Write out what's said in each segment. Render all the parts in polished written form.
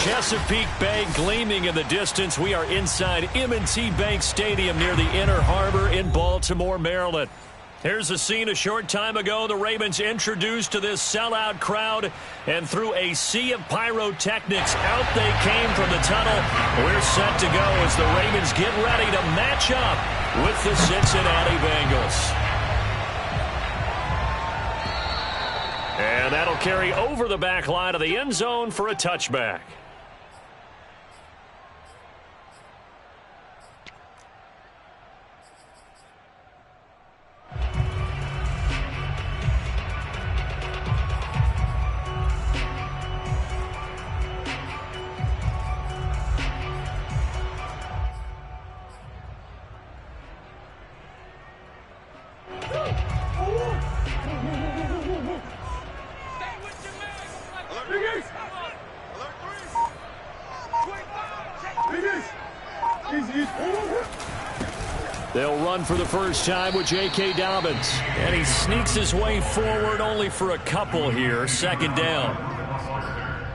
Chesapeake Bay gleaming in the distance. We are inside M&T Bank Stadium near the Inner Harbor in Baltimore, Maryland. Here's a scene a short time ago. The Ravens introduced to this sellout crowd, and through a sea of pyrotechnics, out they came from the tunnel. We're set to go as the Ravens get ready to match up with the Cincinnati Bengals. And that'll carry over the back line of the end zone for a touchback. They'll run for the first time with J.K. Dobbins. And he sneaks his way forward only for a couple here. Second down.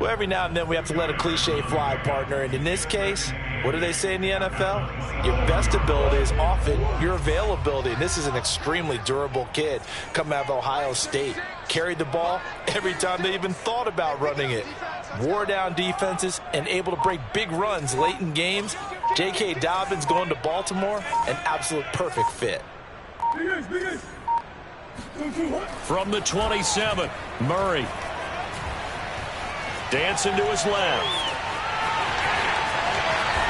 Well, every now and then we have to let a cliche fly, partner. And in this case, what do they say in the NFL? Your best ability is often your availability. And this is an extremely durable kid coming out of Ohio State. Carried the ball every time they even thought about running it. Wore down defenses and able to break big runs late in games. J.K. Dobbins going to Baltimore, an absolute perfect fit. From the 27, Murray. Dancing to his left.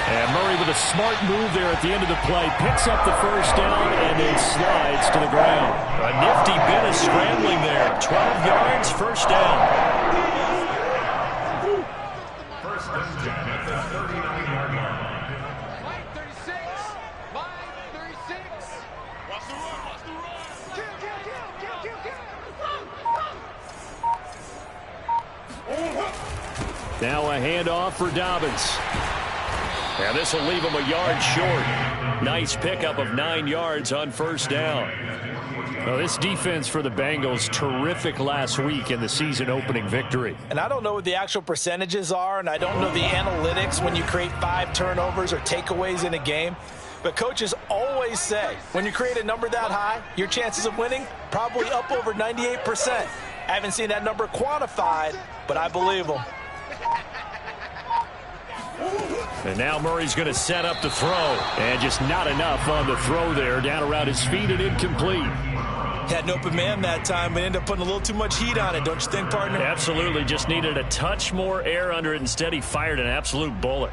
And Murray with a smart move there at the end of the play. Picks up the first down and then slides to the ground. A nifty bit of scrambling there. 12 yards, first down. Now a handoff for Dobbins. And this will leave him a yard short. Nice pickup of 9 yards on first down. Well, this defense for the Bengals, terrific last week in the season-opening victory. And I don't know what the actual percentages are, and I don't know the analytics when you create 5 turnovers or takeaways in a game. But coaches always say, when you create a number that high, your chances of winning probably up over 98%. I haven't seen that number quantified, but I believe them. And now Murray's going to set up the throw. And just not enough on the throw there. Down around his feet and incomplete. Had an open man that time, but ended up putting a little too much heat on it, don't you think, partner? Absolutely. Just needed a touch more air under it. Instead, he fired an absolute bullet.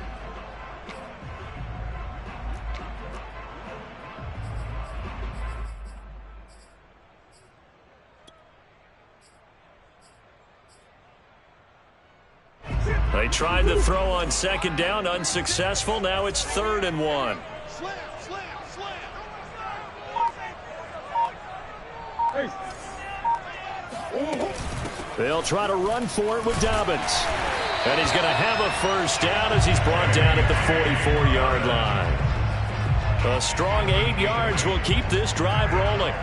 They tried the throw on second down, unsuccessful. Now it's 3rd and 1. They'll try to run for it with Dobbins. And he's going to have a first down as he's brought down at the 44-yard line. A strong 8 yards will keep this drive rolling.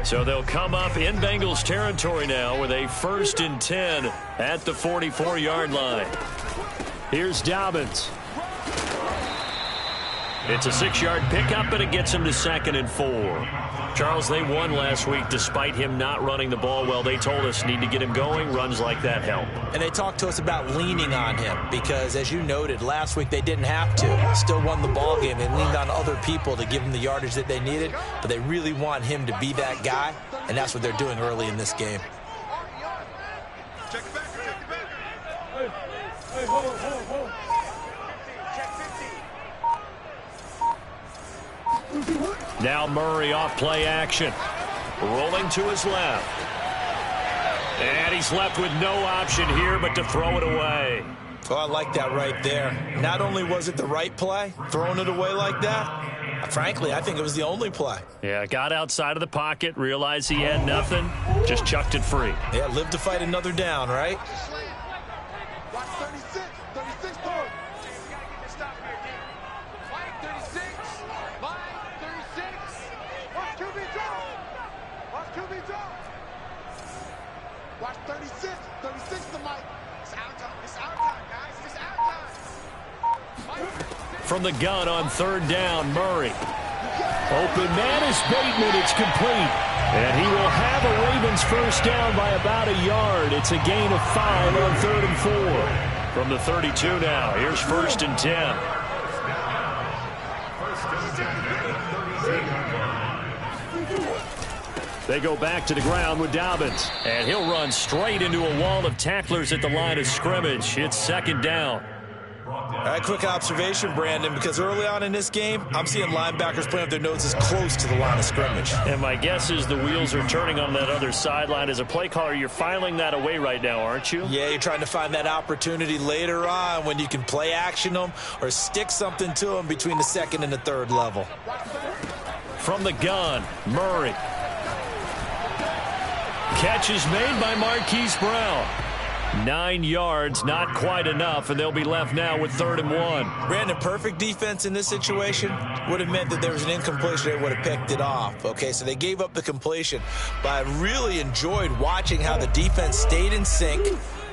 So they'll come up in Bengals territory now with a 1st and 10 at the 44-yard line. Here's Dobbins. It's a 6-yard pickup, and it gets him to 2nd and 4. Charles, they won last week despite him not running the ball well. They told us need to get him going. Runs like that help. And they talked to us about leaning on him because, as you noted, last week they didn't have to. Still won the ball game. They leaned on other people to give him the yardage that they needed, but they really want him to be that guy, and that's what they're doing early in this game. Now Murray off play action. Rolling to his left. And he's left with no option here but to throw it away. Oh, I like that right there. Not only was it the right play, throwing it away like that, Frankly, I think it was the only play. Yeah, got outside of the pocket, realized he had nothing, just chucked it free. Yeah, live to fight another down, right? Watch 36. 36 throw. Mike 36. Mike 36. Watch QB drop. Watch QB drop. Watch 36. 36 to Mike. It's out time. It's out time, guys. It's out time. From the gun on third down, Murray. Open man is Bateman. It's complete. And he will have a Ravens first down by about a yard. It's a gain of 5 on 3rd and 4. From the 32 now, here's 1st and 10. They go back to the ground with Dobbins. And he'll run straight into a wall of tacklers at the line of scrimmage. It's 2nd down. All right, quick observation, Brandon, because early on in this game, I'm seeing linebackers playing with their noses close to the line of scrimmage. And my guess is the wheels are turning on that other sideline. As a play caller, you're filing that away right now, aren't you? Yeah, you're trying to find that opportunity later on when you can play action them or stick something to them between the 2nd and the 3rd level. From the gun, Murray. Catch is made by Marquise Brown. 9 yards, not quite enough, and they'll be left now with 3rd and 1. Brandon, perfect defense in this situation would have meant that there was an incompletion. They would have picked it off. Okay, so they gave up the completion. But I really enjoyed watching how the defense stayed in sync,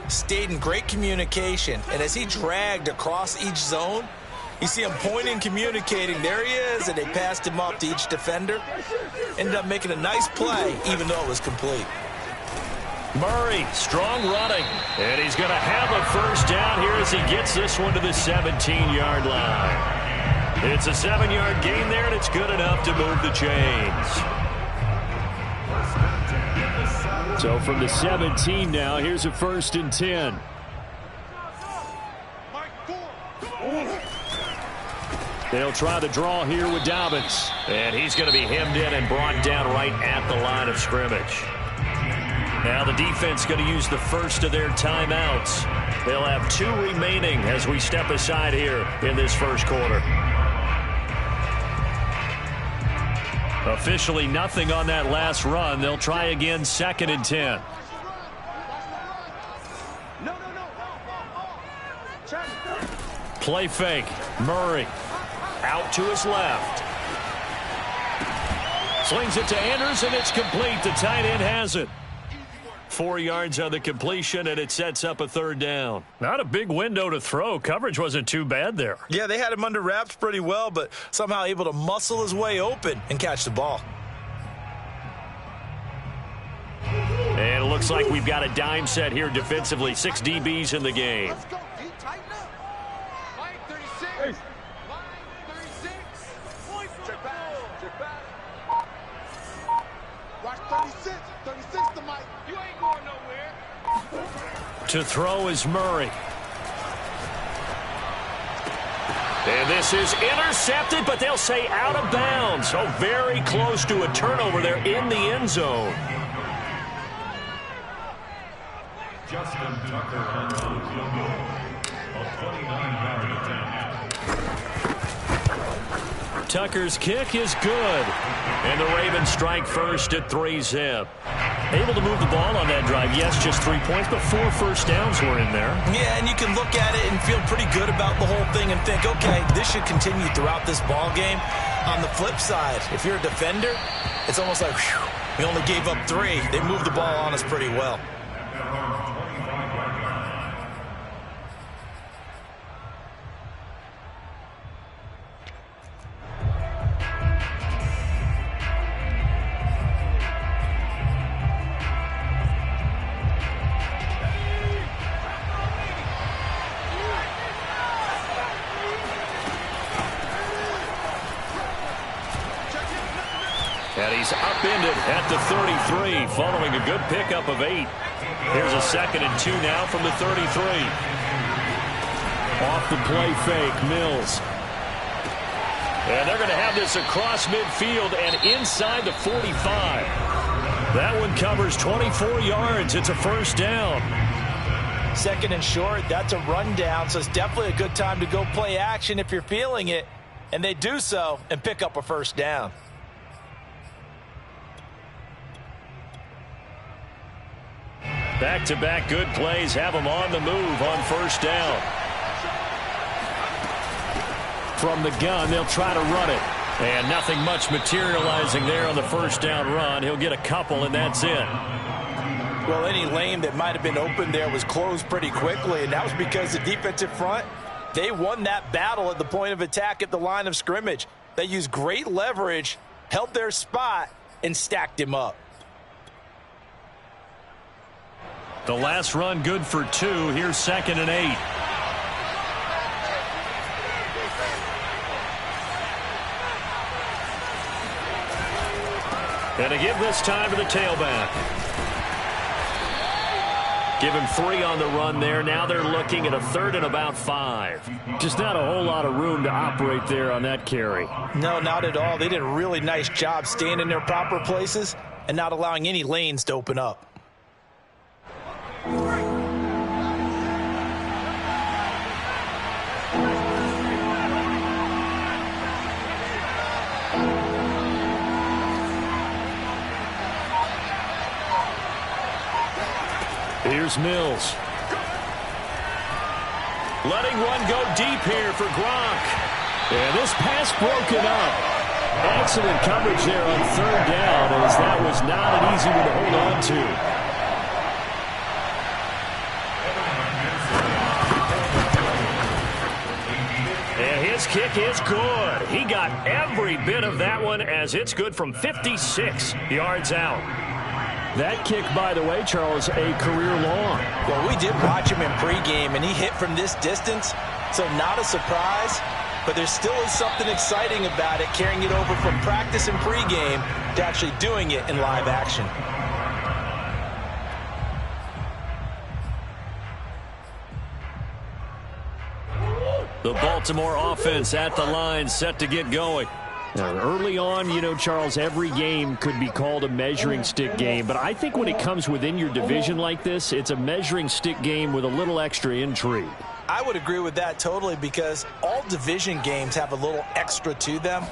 stayed in great communication, and as he dragged across each zone, you see him pointing, communicating. There he is, and they passed him off to each defender. Ended up making a nice play, even though it was complete. Murray, strong running, and he's going to have a first down here as he gets this one to the 17-yard line. It's a 7-yard gain there, and it's good enough to move the chains. So from the 17 now, here's a 1st and 10. They'll try the draw here with Dobbins, and he's going to be hemmed in and brought down right at the line of scrimmage. Now the defense going to use the first of their timeouts. They'll have 2 remaining as we step aside here in this first quarter. Officially nothing on that last run. They'll try again 2nd and 10. Play fake. Murray out to his left. Slings it to Anders, and it's complete. The tight end has it. 4 yards on the completion, and it sets up a 3rd down. Not a big window to throw. Coverage wasn't too bad there. Yeah, they had him under wraps pretty well, but somehow able to muscle his way open and catch the ball. And it looks like we've got a dime set here defensively. 6 DBs in the game. Let's go. Keep tighten up. Mike 36. Mike 36. Check back. Check back. Watch 36. 36 to Mike. You ain't going nowhere. To throw is Murray. And this is intercepted, but they'll say out of bounds. So very close to a turnover there in the end zone. Justin Tucker on the field goal. A 29-yard attempt. Tucker's kick is good. And the Ravens strike first at 3-zip. Able to move the ball on that drive. Yes, just 3 points, but 4 first downs were in there. Yeah, and you can look at it and feel pretty good about the whole thing and think, okay, this should continue throughout this ball game. On the flip side, if you're a defender, it's almost like, whew, we only gave up 3. They moved the ball on us pretty well. And he's upended at the 33 following a good pickup of 8. Here's a 2nd and 2 now from the 33. Off the play fake, Mills. And they're going to have this across midfield and inside the 45. That one covers 24 yards. It's a first down. 2nd and short, that's a rundown, so it's definitely a good time to go play action if you're feeling it. And they do so and pick up a first down. Back-to-back good plays have them on the move on first down. From the gun, they'll try to run it. And nothing much materializing there on the first down run. He'll get a couple, and that's it. Well, any lane that might have been open there was closed pretty quickly, and that was because the defensive front, they won that battle at the point of attack at the line of scrimmage. They used great leverage, held their spot, and stacked him up. The last run good for 2. Here's 2nd and 8. And to give this time to the tailback. Give him 3 on the run there. Now they're looking at a 3rd and about 5. Just not a whole lot of room to operate there on that carry. No, not at all. They did a really nice job staying in their proper places and not allowing any lanes to open up. Here's Mills. Letting one go deep here for Gronk. And this pass broken up. Excellent coverage there on 3rd down, as that was not an easy one to hold on to. And his kick is good. He got every bit of that one, as it's good from 56 yards out. That kick, by the way, Charles, a career long. Well, we did watch him in pregame, and he hit from this distance, so not a surprise. But there still is something exciting about it, carrying it over from practice and pregame to actually doing it in live action. The Baltimore offense at the line, set to get going. Now, early on, you know, Charles, every game could be called a measuring stick game. But I think when it comes within your division like this, it's a measuring stick game with a little extra intrigue. I would agree with that totally, because all division games have a little extra to them.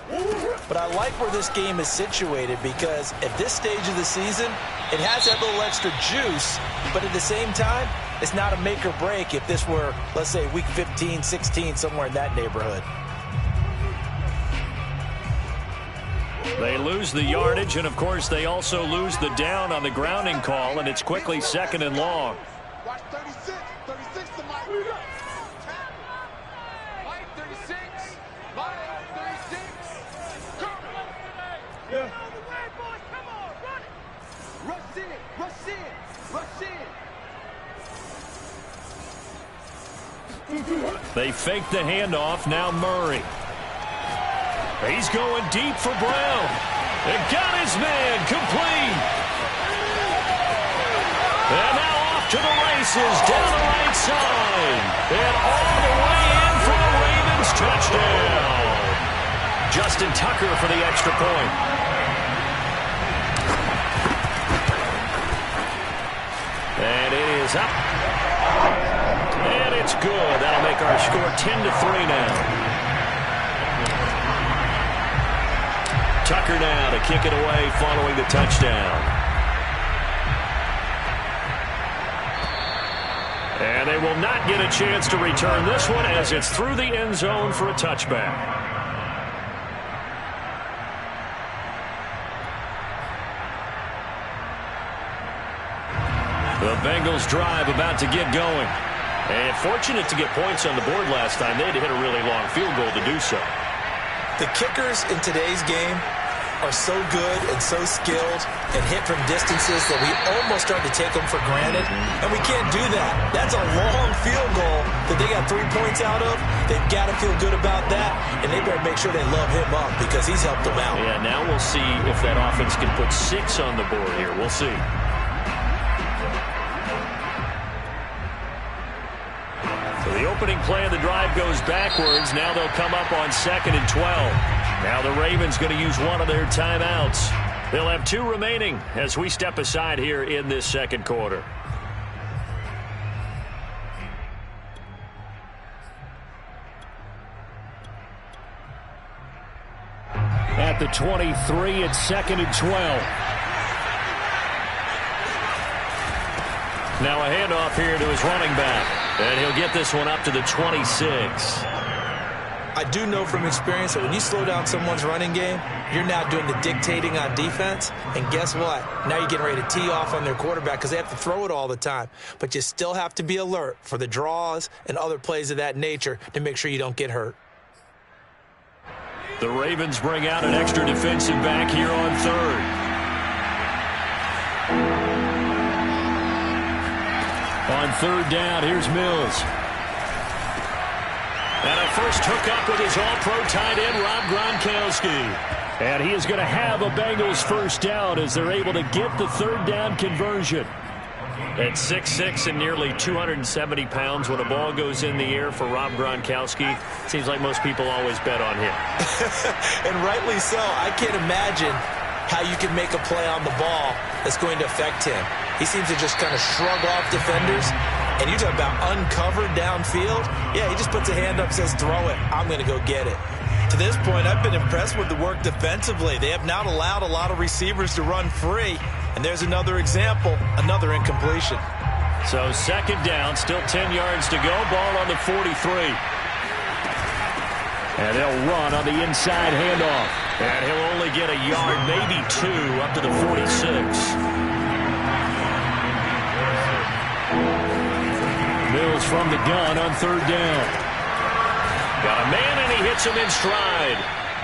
But I like where this game is situated, because at this stage of the season, it has that little extra juice. But at the same time, it's not a make or break if this were, let's say, week 15, 16, somewhere in that neighborhood. They lose the yardage, and, of course, they also lose the down on the grounding call, and it's quickly 2nd and long. Watch 36. 36 to Mike. Mike 36. Mike 36. Go. Yeah. Come on, run it. Rush in. Rush in. Rush in. They fake the handoff. Now Murray. He's going deep for Brown. And got his man complete. And now off to the races down the right side. And all the way in for the Ravens touchdown. Justin Tucker for the extra point. And it is up. And it's good. That'll make our score 10-3 now. Tucker now to kick it away following the touchdown. And they will not get a chance to return this one, as it's through the end zone for a touchback. The Bengals drive about to get going. And fortunate to get points on the board last time. They had to hit a really long field goal to do so. The kickers in today's game are so good and so skilled and hit from distances that we almost start to take them for granted. And we can't do that. That's a long field goal that they got 3 points out of. They've got to feel good about that, and they better make sure they love him up, because he's helped them out. Yeah, now we'll see if that offense can put 6 on the board here. We'll see. So the opening play of the drive goes backwards. Now they'll come up on 2nd and 12. Now the Ravens going to use one of their timeouts. They'll have 2 remaining as we step aside here in this second quarter. At the 23, it's 2nd and 12. Now a handoff here to his running back. And he'll get this one up to the 26. I do know from experience that when you slow down someone's running game, you're now doing the dictating on defense. And guess what? Now you're getting ready to tee off on their quarterback because they have to throw it all the time. But you still have to be alert for the draws and other plays of that nature to make sure you don't get hurt. The Ravens bring out an extra defensive back here on 3rd. On 3rd down, here's Mills. And a first hookup with his all-pro tight end, Rob Gronkowski. And he is going to have a Bengals first down as they're able to get the 3rd down conversion. At 6'6" and nearly 270 pounds, when a ball goes in the air for Rob Gronkowski, seems like most people always bet on him. And rightly so. I can't imagine how you can make a play on the ball that's going to affect him. He seems to just kind of shrug off defenders. And you talk about uncovered downfield. Yeah, he just puts a hand up, says, throw it. I'm going to go get it. To this point, I've been impressed with the work defensively. They have not allowed a lot of receivers to run free. And there's another example, another incompletion. So 2nd down, still 10 yards to go. Ball on the 43. And they'll run on the inside handoff. And he'll only get a yard, maybe 2, up to the 46. Mills from the gun on 3rd down. Got a man, and he hits him in stride.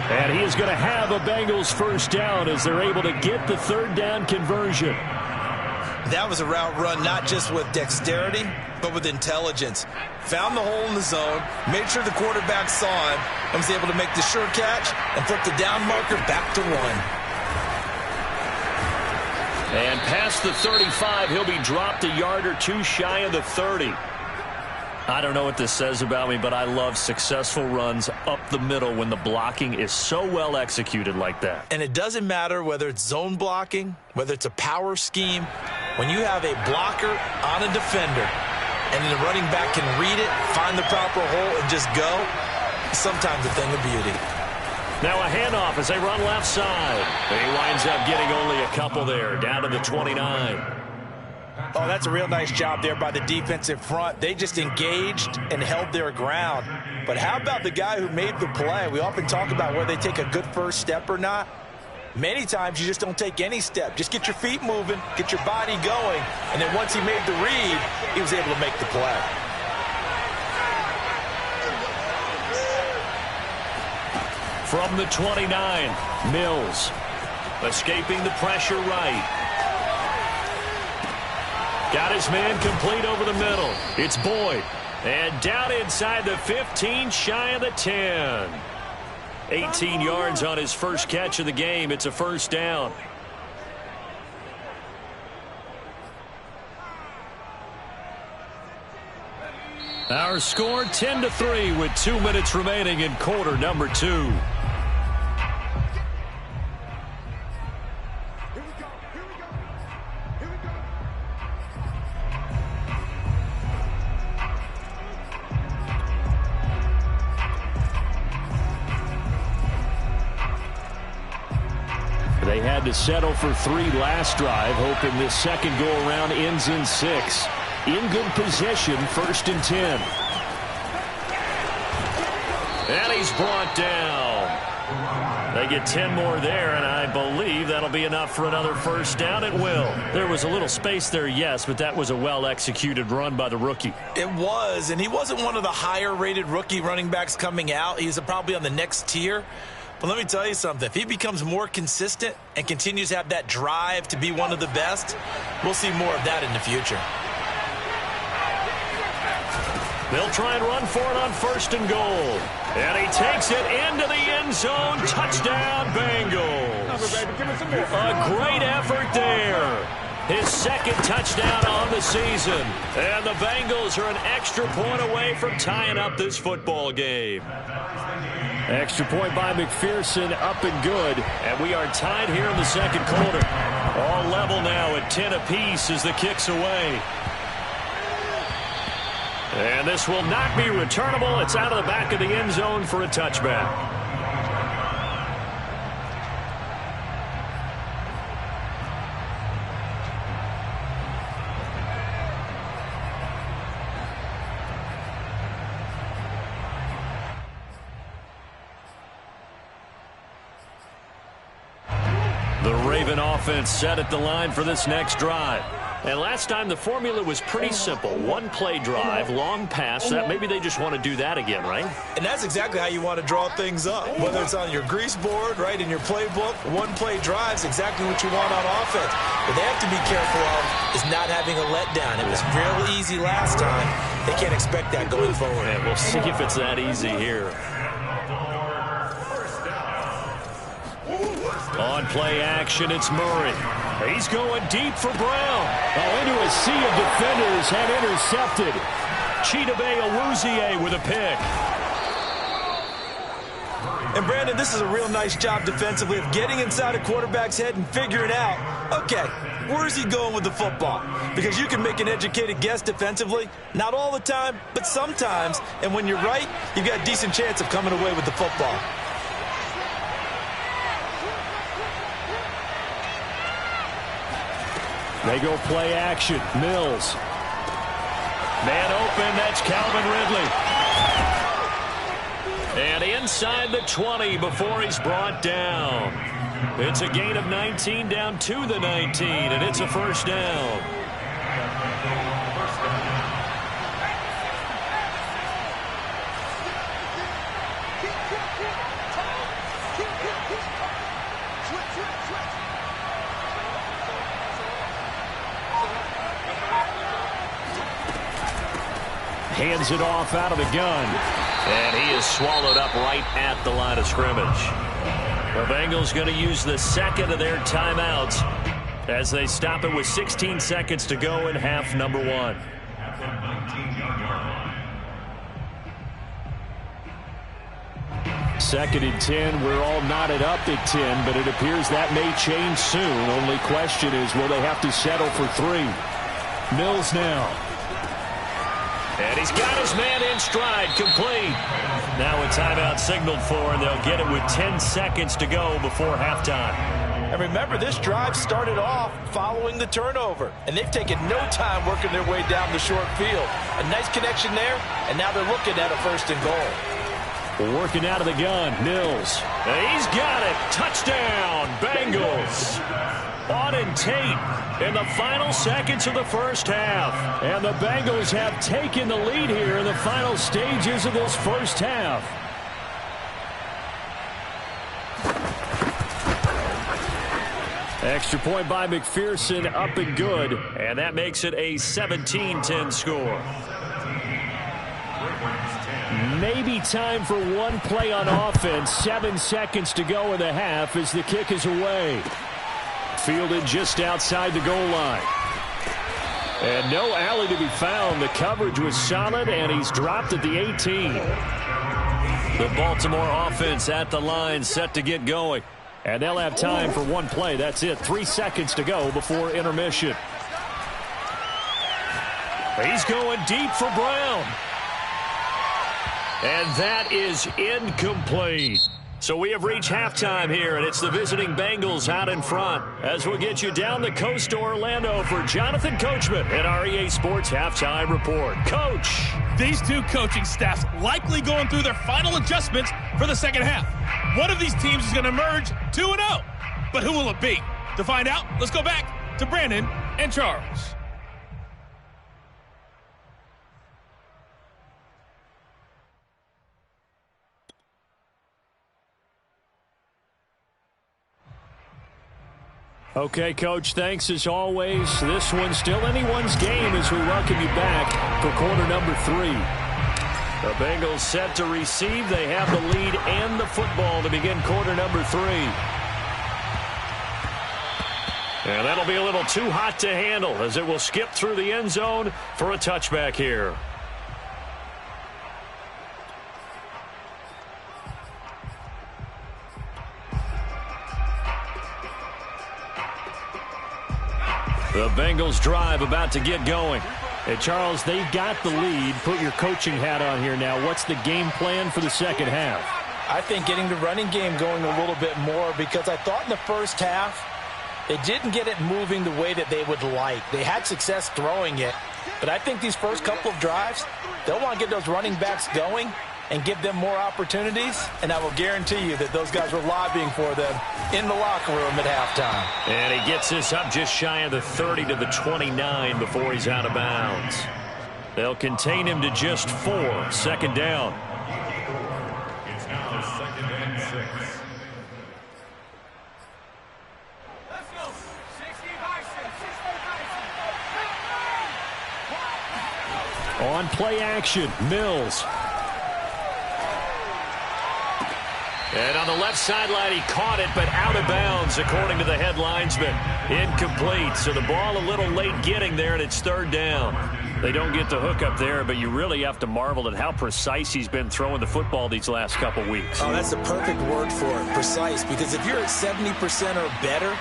And he is going to have a Bengals first down as they're able to get the 3rd down conversion. That was a route run not just with dexterity, but with intelligence. Found the hole in the zone, made sure the quarterback saw him, and was able to make the sure catch and flip the down marker back to 1. And past the 35, he'll be dropped a yard or 2 shy of the 30. I don't know what this says about me, but I love successful runs up the middle when the blocking is so well executed like that. And it doesn't matter whether it's zone blocking, whether it's a power scheme. When you have a blocker on a defender and the running back can read it, find the proper hole, and just go, sometimes a thing of beauty. Now a handoff as they run left side. He winds up getting only a couple there, down to the 29. Oh, that's a real nice job there by the defensive front. They just engaged and held their ground. But how about the guy who made the play? We often talk about whether they take a good first step or not. Many times you just don't take any step. Just get your feet moving, get your body going, and then once he made the read, he was able to make the play. From the 29, Mills escaping the pressure right. Got his man complete over the middle. It's Boyd. And down inside the 15, shy of the 10. 18 yards on his first catch of the game. It's a first down. Our score 10-3 with 2 minutes remaining in quarter number 2. They had to settle for 3 last drive, hoping this second go-around ends in 6. In good position, 1st and 10. And he's brought down. They get 10 more there, and I believe that'll be enough for another first down. It will. There was a little space there, yes, but that was a well-executed run by the rookie. It was, and he wasn't one of the higher-rated rookie running backs coming out. He's probably on the next tier. But let me tell you something. If he becomes more consistent and continues to have that drive to be one of the best, we'll see more of that in the future. They'll try and run for it on 1st and goal. And he takes it into the end zone. Touchdown, Bengals. A great effort there. His 2nd touchdown on the season. And the Bengals are an extra point away from tying up this football game. Extra point by McPherson, up and good. And we are tied here in the second quarter. All level now at 10 apiece as the kick's away. And this will not be returnable. It's out of the back of the end zone for a touchback. The Raven offense set at the line for this next drive. And last time the formula was pretty simple. One play drive, long pass. That maybe they just want to do that again, right? And that's exactly how you want to draw things up. Whether it's on your grease board, right, in your playbook, one play drive's exactly what you want on offense. What they have to be careful of is not having a letdown. It was real easy last time. They can't expect that going forward. And we'll see if it's that easy here. On play action, it's Murray. He's going deep for Brown. Into a sea of defenders and intercepted. Chidobe Awuzie with a pick. And Brandon, this is a real nice job defensively of getting inside a quarterback's head and figuring out, okay, where is he going with the football? Because you can make an educated guess defensively. Not all the time, but sometimes. And when you're right, you've got a decent chance of coming away with the football. They go play action. Mills. Man open, that's Calvin Ridley. And inside the 20 before he's brought down. It's a gain of 19 down to the 19, and it's a first down. Hands it off out of the gun. And he is swallowed up right at the line of scrimmage. The Bengals going to use the second of their timeouts as they stop it with 16 seconds to go in half number 1. Second and 10. We're all knotted up at 10, but it appears that may change soon. Only question is, will they have to settle for 3? Mills now. And he's got his man in stride, complete. Now a timeout signaled for, and they'll get it with 10 seconds to go before halftime. And remember, this drive started off following the turnover, and they've taken no time working their way down the short field. A nice connection there, and now they're looking at a first and goal. Working out of the gun, Mills. And he's got it. Touchdown, Bengals. Auden Tate in the final seconds of the first half. And the Bengals have taken the lead here in the final stages of this first half. Extra point by McPherson, up and good. And that makes it a 17-10 score. Maybe time for one play on offense. 7 seconds to go in the half as the kick is away. Fielded just outside the goal line. And no alley to be found. The coverage was solid, and he's dropped at the 18. The Baltimore offense at the line, set to get going. And they'll have time for one play. That's it. 3 seconds to go before intermission. He's going deep for Brown. And that is incomplete. So we have reached halftime here, and it's the visiting Bengals out in front. As we'll get you down the coast to Orlando for Jonathan Coachman at our EA Sports Halftime Report. Coach. These two coaching staffs likely going through their final adjustments for the second half. One of these teams is going to emerge 2-0. But who will it be? To find out, let's go back to Brandon and Charles. Okay, Coach, thanks as always. This one's still anyone's game as we welcome you back for quarter number 3. The Bengals set to receive. They have the lead and the football to begin quarter number 3. And that'll be a little too hot to handle as it will skip through the end zone for a touchback here. The Bengals drive about to get going. Hey, Charles, they've got the lead. Put your coaching hat on here now. What's the game plan for the second half? I think getting the running game going a little bit more, because I thought in the first half they didn't get it moving the way that they would like. They had success throwing it, but I think these first couple of drives, they'll want to get those running backs going and give them more opportunities, and I will guarantee you that those guys were lobbying for them in the locker room at halftime. And he gets this up just shy of the 30 to the 29 before he's out of bounds. They'll contain him to just 4. 2nd down. It's now 2nd and 6. On play action, Mills. And on the left sideline, he caught it, but out of bounds, according to the head linesman. Incomplete, so the ball a little late getting there, and it's 3rd down. They don't get the hook up there, but you really have to marvel at how precise he's been throwing the football these last couple weeks. Oh, that's the perfect word for it, precise, because if you're at 70% or better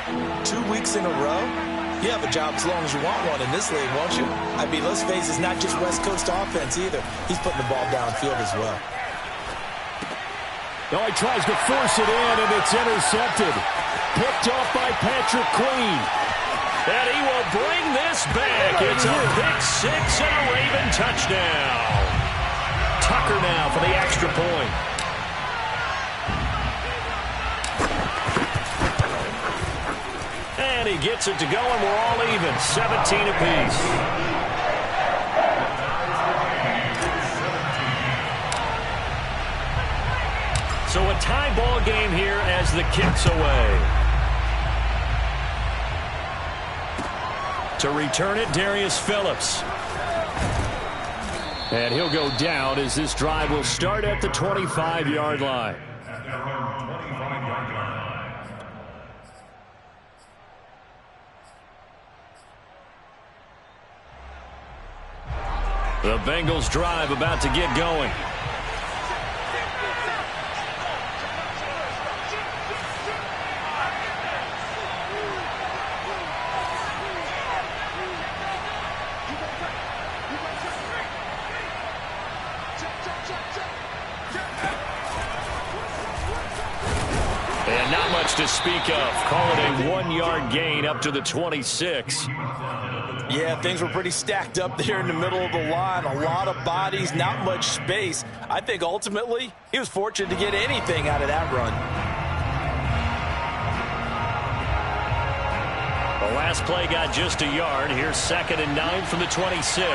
2 weeks in a row, you have a job as long as you want one in this league, won't you? I mean, let's face it, it's not just West Coast offense either. He's putting the ball downfield as well. Oh, he tries to force it in, and it's intercepted. Picked off by Patrick Queen. And he will bring this back. It's a pick 6 and a Raven touchdown. Tucker now for the extra point. And he gets it to go, and we're all even. 17 apiece. So a tie ball game here as the kick's away. To return it, Darius Phillips. And he'll go down as this drive will start at the 25-yard line. The Bengals drive about to get going. And not much to speak of. Call it a 1-yard gain up to the 26. Yeah, things were pretty stacked up there in the middle of the line. A lot of bodies, not much space. I think ultimately he was fortunate to get anything out of that run. The last play got just a yard. Here's 2nd and 9 from the 26.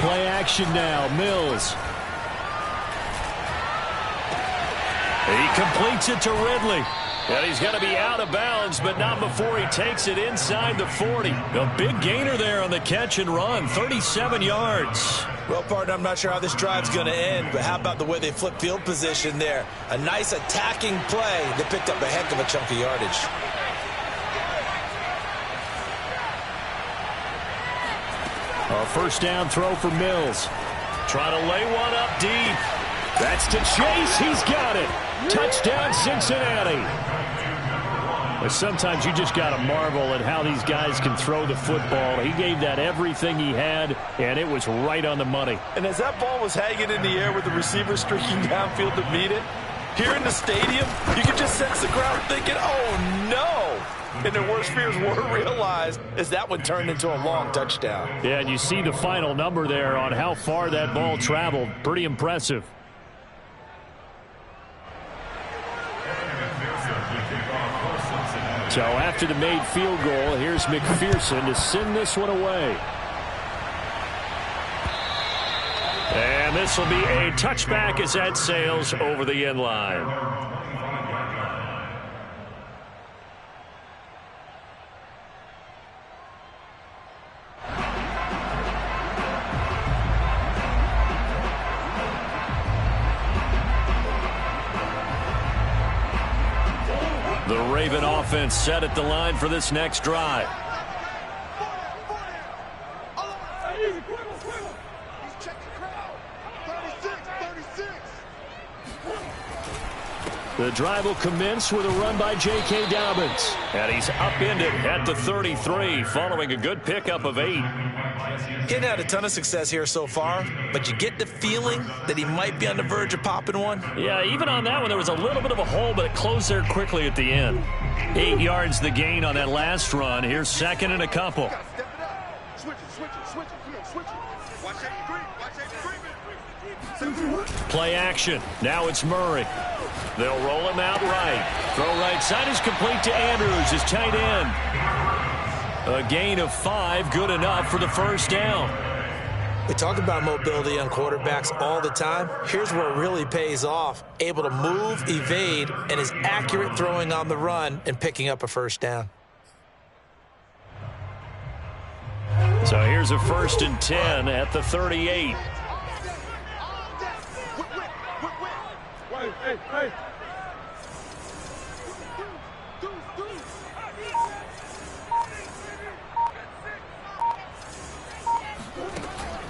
Play action now, Mills. He completes it to Ridley. And he's going to be out of bounds, but not before he takes it inside the 40. A big gainer there on the catch and run, 37 yards. Well, partner, I'm not sure how this drive's going to end, but how about the way they flip field position there? A nice attacking play that picked up a heck of a chunk of yardage. A first down throw for Mills. Trying to lay one up deep. That's to Chase. He's got it. Touchdown, Cincinnati. But sometimes you just got to marvel at how these guys can throw the football. He gave that everything he had, and it was right on the money. And as that ball was hanging in the air with the receiver streaking downfield to meet it, here in the stadium, you could just sense the crowd thinking, oh, no. And their worst fears were realized as that one turned into a long touchdown. Yeah, and you see the final number there on how far that ball traveled. Pretty impressive. So after the made field goal, here's McPherson to send this one away. And this will be a touchback as that sails over the end line. The Raven offense set at the line for this next drive. The drive will commence with a run by J.K. Dobbins. And he's upended at the 33 following a good pickup of 8. Getting had a ton of success here so far, but you get the feeling that he might be on the verge of popping one. Yeah, even on that one, there was a little bit of a hole, but it closed there quickly at the end. 8 yards the gain on that last run. Here's 2nd and a couple. Play action. Now it's Murray. They'll roll him out right. Throw right side is complete to Andrews, his tight end. A gain of 5, good enough for the first down. We talk about mobility on quarterbacks all the time. Here's where it really pays off. Able to move, evade, and is accurate throwing on the run and picking up a first down. So here's a 1st and 10 at the 38.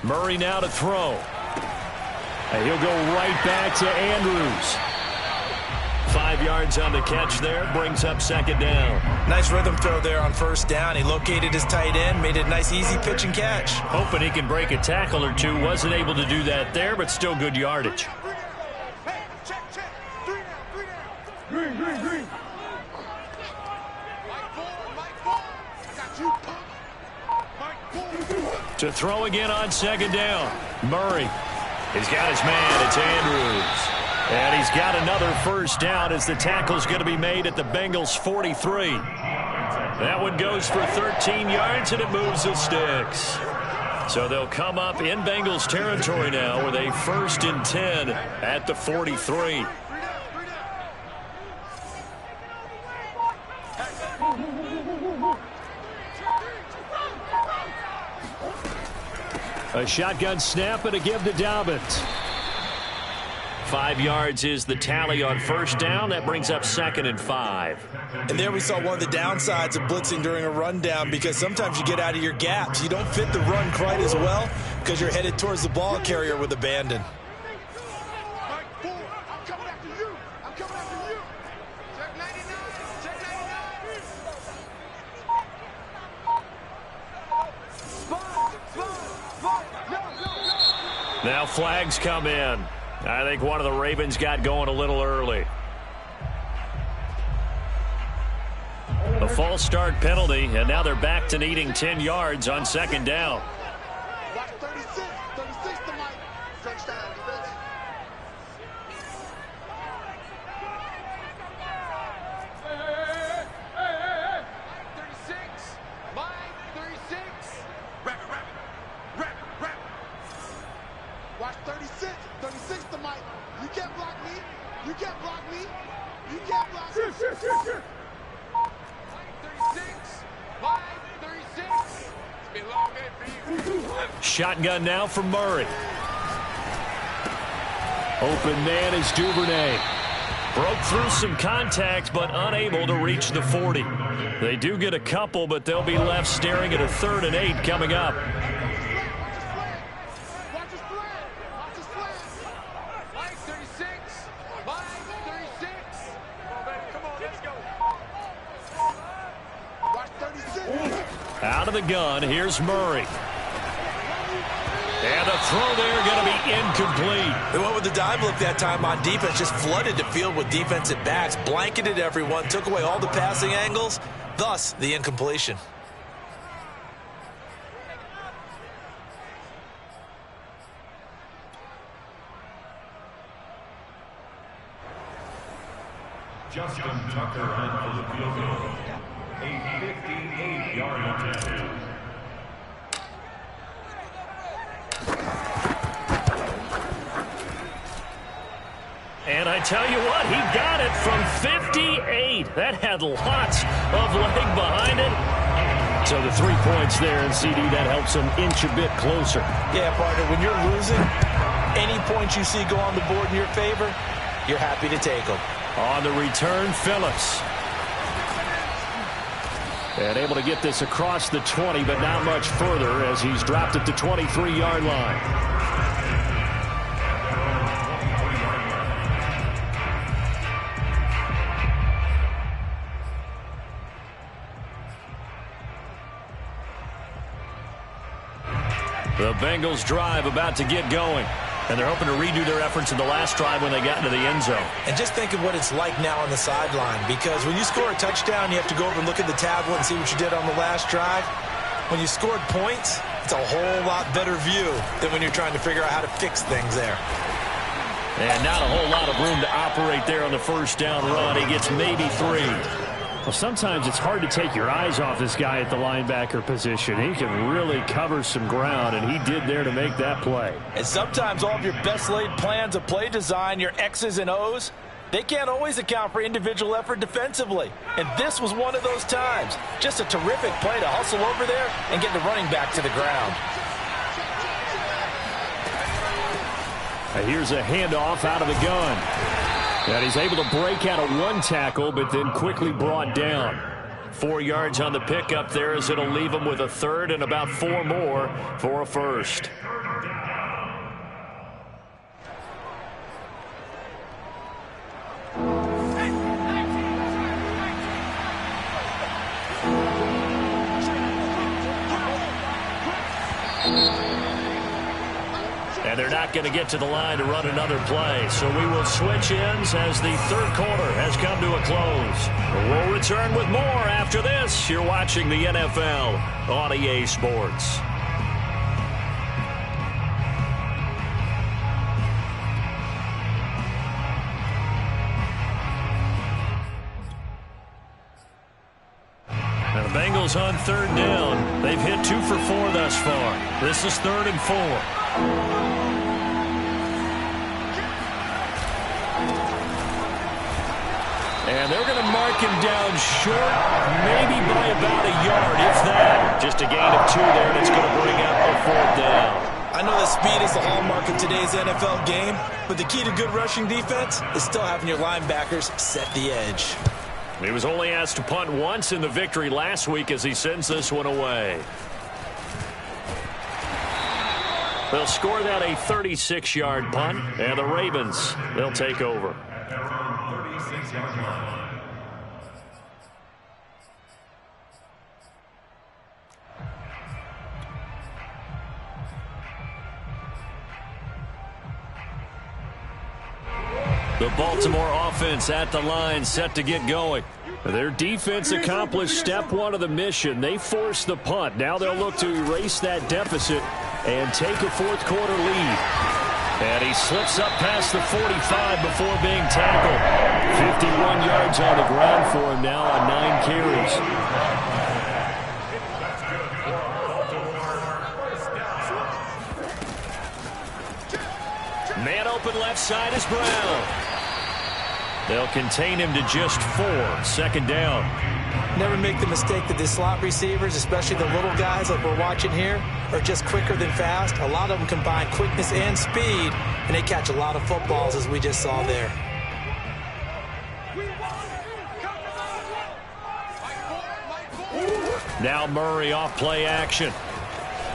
Murray now to throw. And he'll go right back to Andrews. 5 yards on the catch there, brings up 2nd down. Nice rhythm throw there on 1st down. He located his tight end, made it a nice easy pitch and catch. Hoping he can break a tackle or two. Wasn't able to do that there, but still good yardage. To throw again on 2nd down. Murray. He's got his man. It's Andrews. And he's got another 1st down as the tackle's going to be made at the Bengals 43. That one goes for 13 yards, and it moves the sticks. So they'll come up in Bengals territory now with a 1st and 10 at the 43. A shotgun snap and a give to Dobbins. 5 yards is the tally on 1st down. That brings up 2nd and 5. And there we saw one of the downsides of blitzing during a rundown, because sometimes you get out of your gaps. You don't fit the run quite as well because you're headed towards the ball carrier with abandon. Now flags come in. I think one of the Ravens got going a little early. A false start penalty, and now they're back to needing 10 yards on 2nd down. Watch 36 to Mike. Touchdown, defense. Hey. 36. Mike, 36. Wrap it. Watch 36 to Mike. You can't block me. You can't block me. You can't block me. Sure. Mike, 36. Mike, 36. It's been a long day for you. Shotgun now for Murray. Open man is Duvernay. Broke through some contact, but unable to reach the 40. They do get a couple, but they'll be left staring at a 3rd and 8 coming up. Out of the gun, here's Murray. And a throw there going to be incomplete. They went with the dime look that time on defense, just flooded the field with defensive backs, blanketed everyone, took away all the passing angles, thus the incompletion. Justin Tucker on the field goal. A 58-yard attempt. And I tell you what, he got it from 58. That had lots of leg behind it. So the 3 points there, and CD, that helps him inch a bit closer. Yeah, partner, when you're losing, any points you see go on the board in your favor, you're happy to take them. On the return, Phillips. And able to get this across the 20, but not much further as he's dropped at the 23-yard line. The Bengals drive about to get going. And they're hoping to redo their efforts in the last drive when they got into the end zone. And just think of what it's like now on the sideline, because when you score a touchdown, you have to go over and look at the tablet and see what you did on the last drive. When you scored points, it's a whole lot better view than when you're trying to figure out how to fix things there. And not a whole lot of room to operate there on the first down run. He gets maybe 3. Well, sometimes it's hard to take your eyes off this guy at the linebacker position. He can really cover some ground, and he did there to make that play. And sometimes all of your best laid plans of play design, your X's and O's, they can't always account for individual effort defensively. And this was one of those times. Just a terrific play to hustle over there and get the running back to the ground. Here's a handoff out of the gun. And he's able to break out of 1 tackle, but then quickly brought down. 4 yards on the pickup there, as it'll leave him with a 3rd and about 4 more for a first. And they're not going to get to the line to run another play. So we will switch ends as the third quarter has come to a close. We'll return with more after this. You're watching the NFL on EA Sports. Now the Bengals on 3rd down. They've hit 2 for 4 thus far. This is 3rd and 4. And they're going to mark him down short, maybe by about a yard, if that. Just a gain of 2 there, and it's going to bring up a 4th down. I know that speed is the hallmark of today's NFL game, but the key to good rushing defense is still having your linebackers set the edge. He was only asked to punt once in the victory last week as he sends this one away. They'll score that a 36-yard punt, and the Ravens, they'll take over. The Baltimore offense at the line, set to get going. Their defense accomplished step 1 of the mission. They forced the punt. Now they'll look to erase that deficit and take a 4th quarter lead. And he slips up past the 45 before being tackled. 51 yards on the ground for him now on 9 carries. Man open left side is Brown. They'll contain him to just 4. 2nd down. Never make the mistake that the slot receivers, especially the little guys like we're watching here, are just quicker than fast. A lot of them combine quickness and speed, and they catch a lot of footballs, as we just saw there. Now Murray off play action.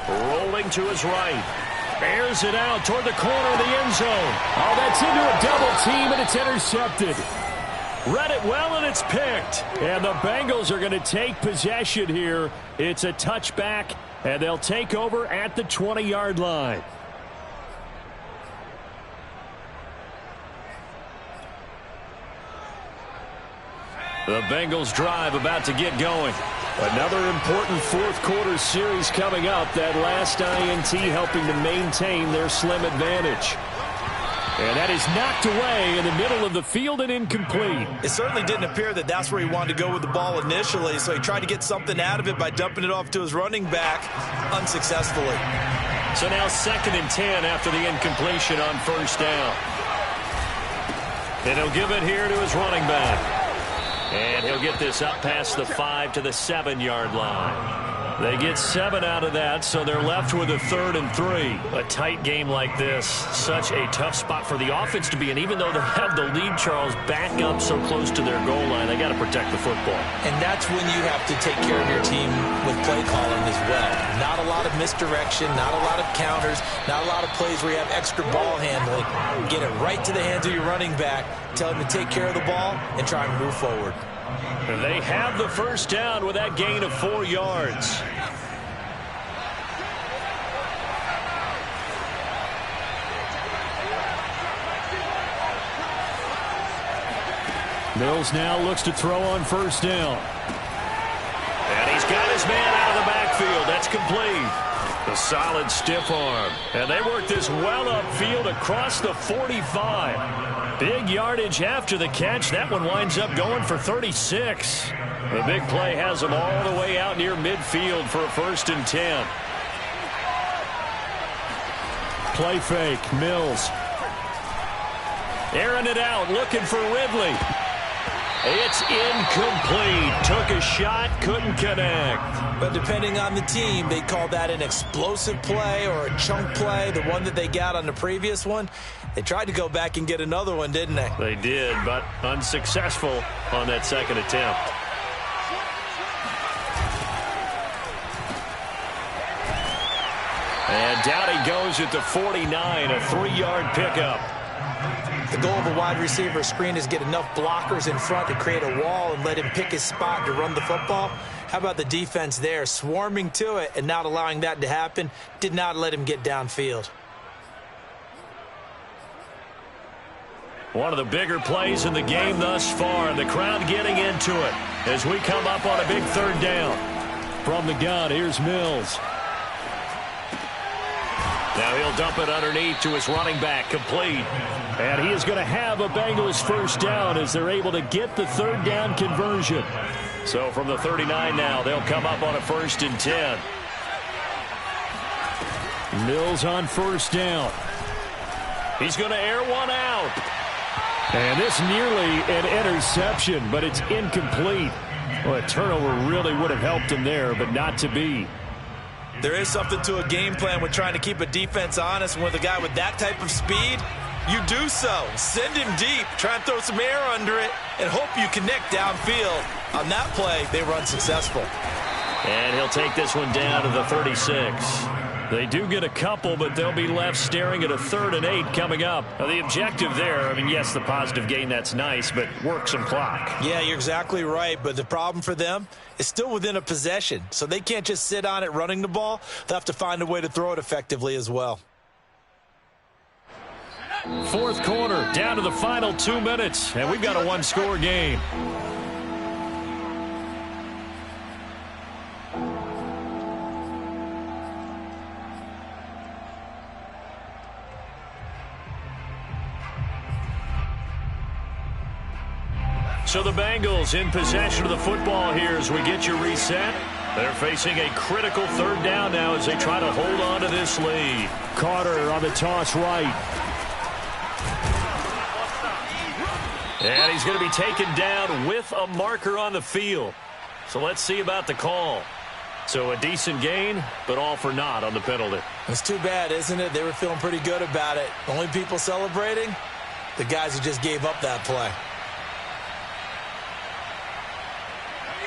Rolling to his right. Airs it out toward the corner of the end zone. Oh, that's into a double team, and it's intercepted. Read it well, and it's picked. And the Bengals are going to take possession here. It's a touchback, and they'll take over at the 20-yard line. The Bengals drive about to get going. Another important 4th quarter series coming up. That last INT helping to maintain their slim advantage. And that is knocked away in the middle of the field and incomplete. It certainly didn't appear that that's where he wanted to go with the ball initially, so he tried to get something out of it by dumping it off to his running back unsuccessfully. So now 2nd and 10 after the incompletion on 1st down. And he'll give it here to his running back. And he'll get this up past the 5 to the 7-yard line. They get 7 out of that, so they're left with a 3rd and 3. A tight game like this, such a tough spot for the offense to be in. Even though they have the lead, Charles, back up so close to their goal line, they got to protect the football. And that's when you have to take care of your team with play calling as well. Not a lot of misdirection, not a lot of counters, not a lot of plays where you have extra ball handling. Get it right to the hands of your running back, tell him to take care of the ball, and try and move forward. They have the first down with that gain of 4 yards. Mills now looks to throw on 1st down. And he's got his man out of the backfield. That's complete. A solid stiff arm. And they work this well upfield across the 45. Big yardage after the catch. That one winds up going for 36. The big play has them all the way out near midfield for a 1st and 10. Play fake. Mills. Airing it out. Looking for Ridley. It's incomplete. Took a shot. Couldn't connect. But depending on the team, they call that an explosive play or a chunk play, the one that they got on the previous one. They tried to go back and get another one, didn't they? They did, but unsuccessful on that second attempt. And down he goes at the 49, a 3-yard pickup. The goal of a wide receiver screen is get enough blockers in front to create a wall and let him pick his spot to run the football. How about the defense there, swarming to it and not allowing that to happen? Did not let him get downfield. One of the bigger plays in the game thus far, and the crowd getting into it as we come up on a big 3rd down. From the gun, here's Mills. Now he'll dump it underneath to his running back, complete. And he is going to have a Bengals 1st down as they're able to get the 3rd down conversion. So from the 39 now, they'll come up on a 1st and 10. Mills on 1st down. He's going to air one out. And this nearly an interception, but it's incomplete. Well, a turnover really would have helped him there, but not to be. There is something to a game plan with trying to keep a defense honest. And with a guy with that type of speed, you do so. Send him deep, try and throw some air under it, and hope you connect downfield. On that play, they run successful. And he'll take this one down to the 36. They do get a couple, but they'll be left staring at a 3rd and 8 coming up. Now, the objective there, I mean, yes, the positive gain, that's nice, but work some clock. Yeah, you're exactly right, but the problem for them is still within a possession, so they can't just sit on it running the ball. They'll have to find a way to throw it effectively as well. 4th quarter, down to the final 2 minutes, and we've got a 1-score game. So the Bengals in possession of the football here as we get you reset. They're facing a critical 3rd down now as they try to hold on to this lead. Carter on the toss right. And he's going to be taken down with a marker on the field. So let's see about the call. So a decent gain, but all for naught on the penalty. It's too bad, isn't it? They were feeling pretty good about it. Only people celebrating, the guys who just gave up that play.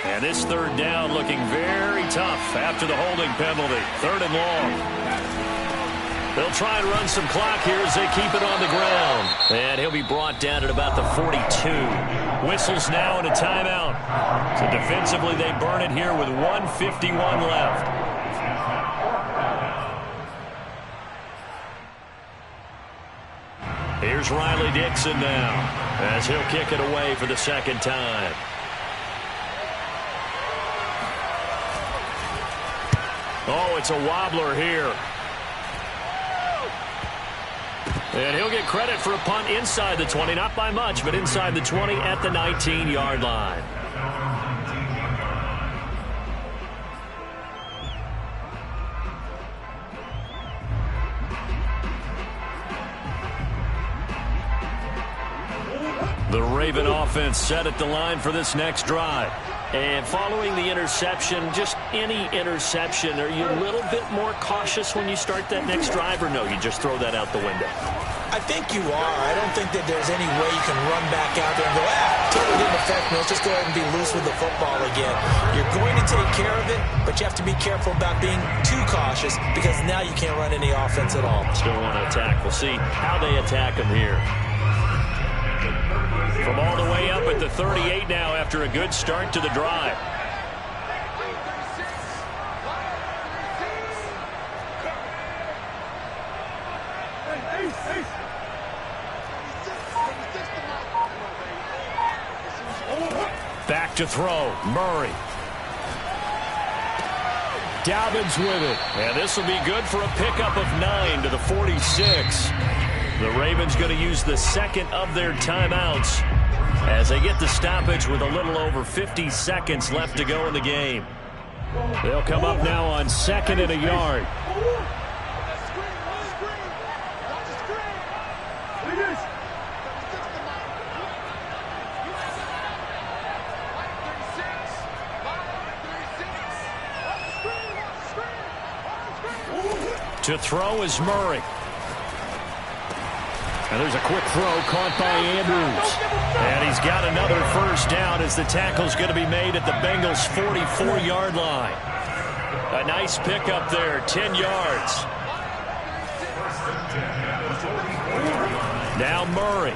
And this 3rd down looking very tough after the holding penalty. 3rd and long. They'll try and run some clock here as they keep it on the ground. And he'll be brought down at about the 42. Whistles now and a timeout. So defensively they burn it here with 1:51 left. Here's Riley Dixon now as he'll kick it away for the 2nd time. Oh, it's a wobbler here. And he'll get credit for a punt inside the 20. Not by much, but inside the 20 at the 19-yard line. The Raven offense set at the line for this next drive. And following the interception, just any interception, are you a little bit more cautious when you start that next drive, or no, you just throw that out the window? I think you are. I don't think that there's any way you can run back out there and go, totally didn't affect me. Let's just go ahead and be loose with the football again. You're going to take care of it, but you have to be careful about being too cautious because now you can't run any offense at all. Still want to attack. We'll see how they attack them here. From all the way up at the 38 now after a good start to the drive. Back to throw. Murray. Dobbins with it. And this will be good for a pickup of 9 to the 46. The Ravens going to use the second of their timeouts as they get the stoppage with a little over 50 seconds left to go in the game. They'll come up now on 2nd and a yard. To throw is Murray. And there's a quick throw caught by Andrews. And he's got another first down as the tackle's going to be made at the Bengals' 44-yard line. A nice pickup there, 10 yards. Now Murray.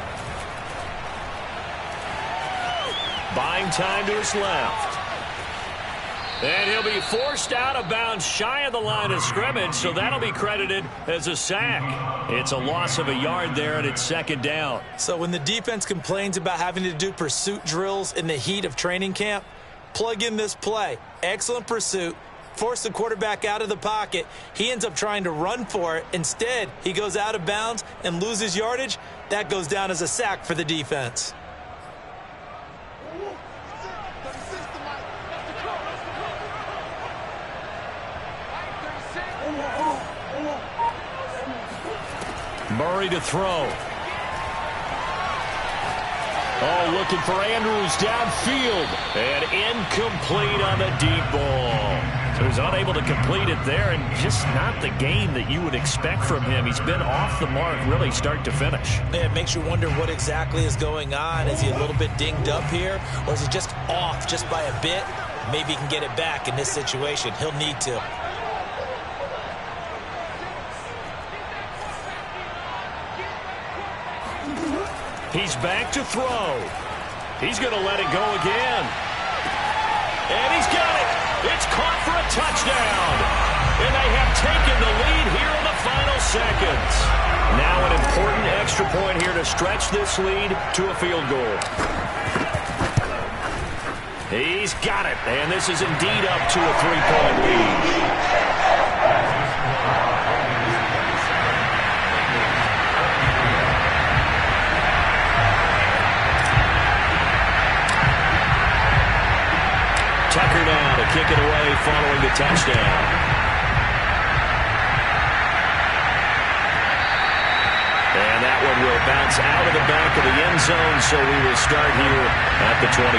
Buying time to his left. And he'll be forced out of bounds shy of the line of scrimmage, so that'll be credited as a sack. It's a loss of a yard there, and it's 2nd down. So when the defense complains about having to do pursuit drills in the heat of training camp, plug in this play. Excellent pursuit. Force the quarterback out of the pocket. He ends up trying to run for it. Instead, he goes out of bounds and loses yardage. That goes down as a sack for the defense. Murray to throw. Oh, looking for Andrews downfield. And incomplete on the deep ball. So he's unable to complete it there, and just not the game that you would expect from him. He's been off the mark really start to finish. Yeah, it makes you wonder what exactly is going on. Is he a little bit dinged up here, or is he just off just by a bit? Maybe he can get it back in this situation. He'll need to. He's back to throw. He's going to let it go again. And he's got it. It's caught for a touchdown. And they have taken the lead here in the final seconds. Now an important extra point here to stretch this lead to a field goal. He's got it. And this is indeed up to a 3-point lead. Tucker now to kick it away following the touchdown. And that one will bounce out of the back of the end zone, so we will start here at the 25.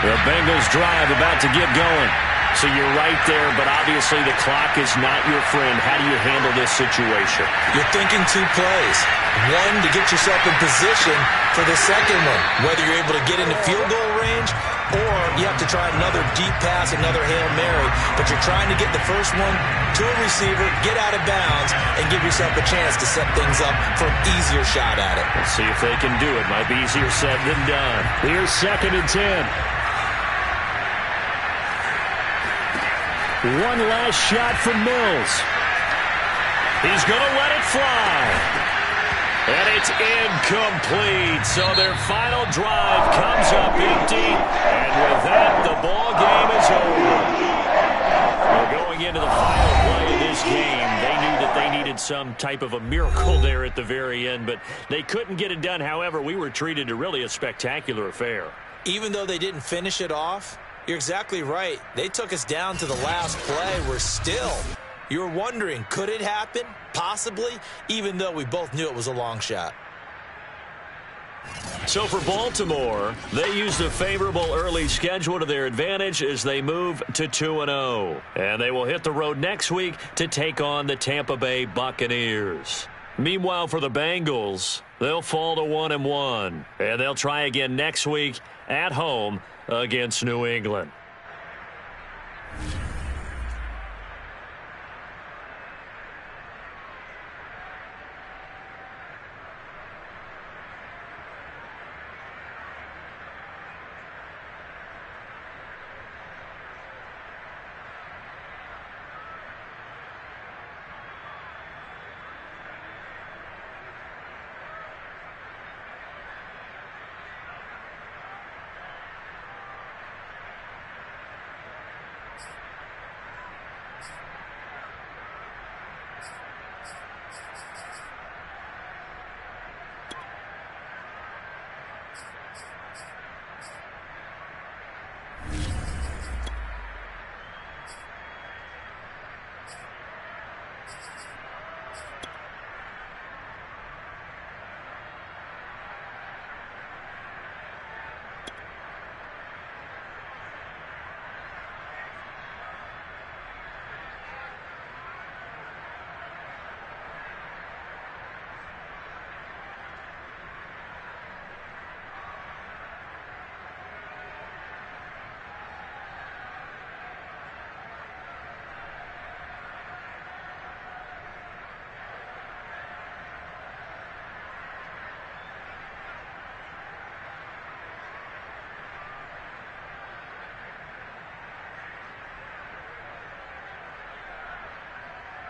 The Bengals drive about to get going. So you're right there, but obviously the clock is not your friend. How do you handle this situation? You're thinking 2 plays. One, to get yourself in position for the second one, whether you're able to get into field goal range or you have to try another deep pass, another Hail Mary. But you're trying to get the first one to a receiver, get out of bounds, and give yourself a chance to set things up for an easier shot at it. Let's see if they can do it. Might be easier said than done. Here's 2nd and 10. One last shot from Mills. He's going to let it fly. And it's incomplete. So their final drive comes up empty. And with that, the ball game is over. Well, going into the final play of this game, they knew that they needed some type of a miracle there at the very end, but they couldn't get it done. However, we were treated to really a spectacular affair. Even though they didn't finish it off, you're exactly right. They took us down to the last play. We're still, you're wondering, could it happen? Possibly, even though we both knew it was a long shot. So for Baltimore, they used a favorable early schedule to their advantage as they move to 2-0. And they will hit the road next week to take on the Tampa Bay Buccaneers. Meanwhile, for the Bengals, they'll fall to 1-1. And they'll try again next week at home against New England.